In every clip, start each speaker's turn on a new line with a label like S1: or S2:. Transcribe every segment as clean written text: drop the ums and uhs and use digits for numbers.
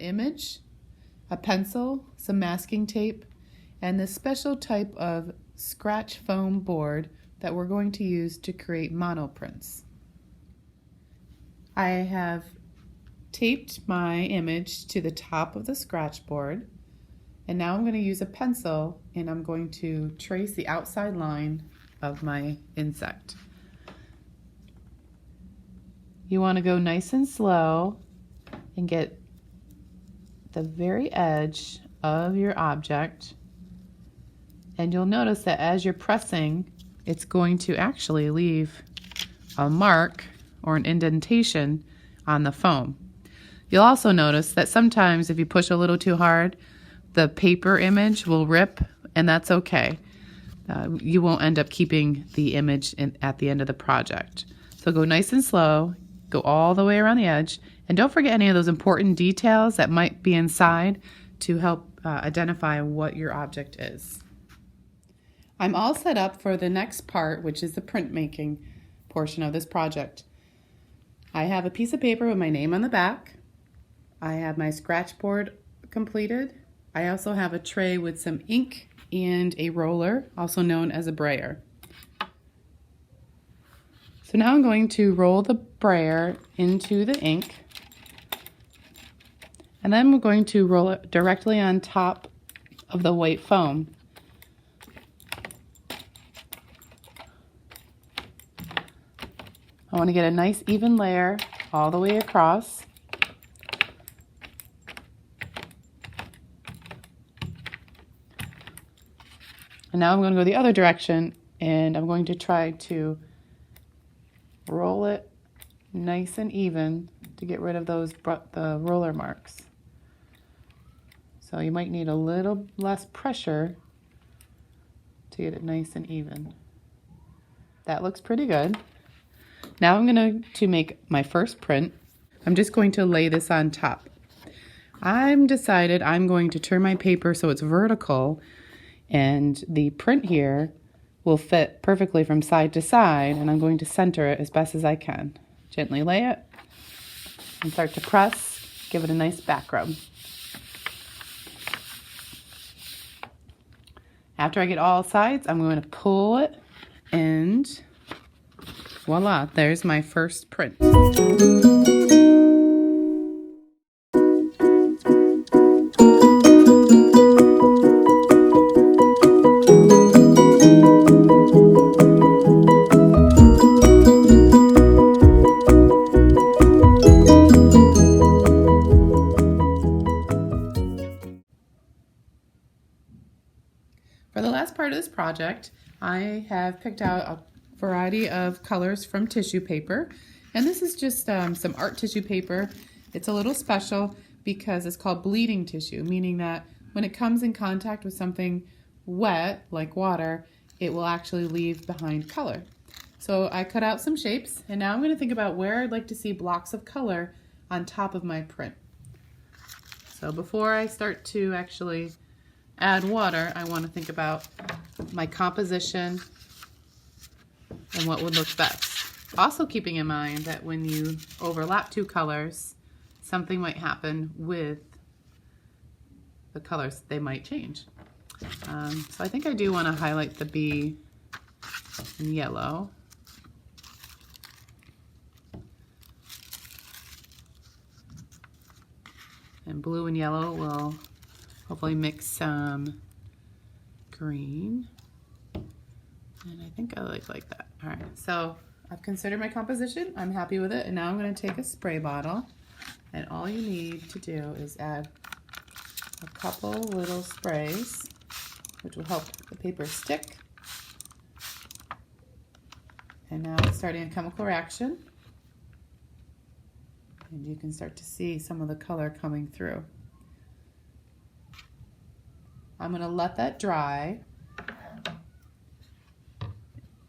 S1: image, a pencil, some masking tape, and this special type of scratch foam board that we're going to use to create monoprints. I have taped my image to the top of the scratch board, and now I'm going to use a pencil and I'm going to trace the outside line of my insect. You want to go nice and slow and get the very edge of your object, and you'll notice that as you're pressing, it's going to actually leave a mark or an indentation on the foam. You'll also notice that sometimes if you push a little too hard, the paper image will rip, and that's okay. You won't end up keeping the image at the end of the project. So go nice and slow, go all the way around the edge, and don't forget any of those important details that might be inside to help identify what your object is. I'm all set up for the next part, which is the printmaking portion of this project. I have a piece of paper with my name on the back. I have my scratch board completed. I also have a tray with some ink and a roller, also known as a brayer. So now I'm going to roll the brayer into the ink, and then we're going to roll it directly on top of the white foam. I want to get a nice even layer all the way across. And now I'm going to go the other direction, and I'm going to try to roll it nice and even to get rid of the roller marks. So you might need a little less pressure to get it nice and even. That looks pretty good. Now I'm going to make my first print. I'm just going to lay this on top. I'm decided I'm going to turn my paper so it's vertical, and the print here will fit perfectly from side to side, and I'm going to center it as best as I can. Gently lay it and start to press, give it a nice back rub. After I get all sides, I'm going to pull it, and voila, there's my first print. For the last part of this project, I have picked out a variety of colors from tissue paper, and this is just some art tissue paper. It's a little special because it's called bleeding tissue, meaning that when it comes in contact with something wet like water, it will actually leave behind color. So I cut out some shapes, and now I'm going to think about where I'd like to see blocks of color on top of my print. So before I start to actually add water, I want to think about my composition and what would look best. Also keeping in mind that when you overlap two colors, something might happen with the colors. They might change. So I think I do want to highlight the bee in yellow. And blue and yellow will hopefully mix some green. And I think I like that. All right, so I've considered my composition. I'm happy with it. And now I'm going to take a spray bottle. And all you need to do is add a couple little sprays, which will help the paper stick. And now it's starting a chemical reaction. And you can start to see some of the color coming through. I'm going to let that dry.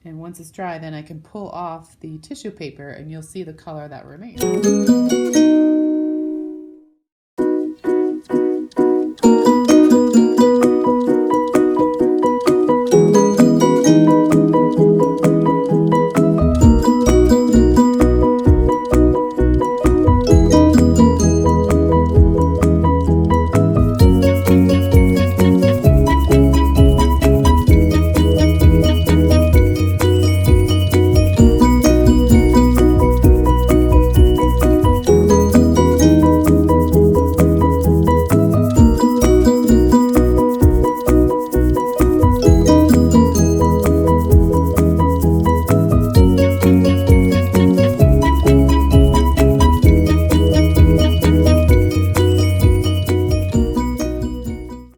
S1: And once it's dry, then I can pull off the tissue paper and you'll see the color that remains.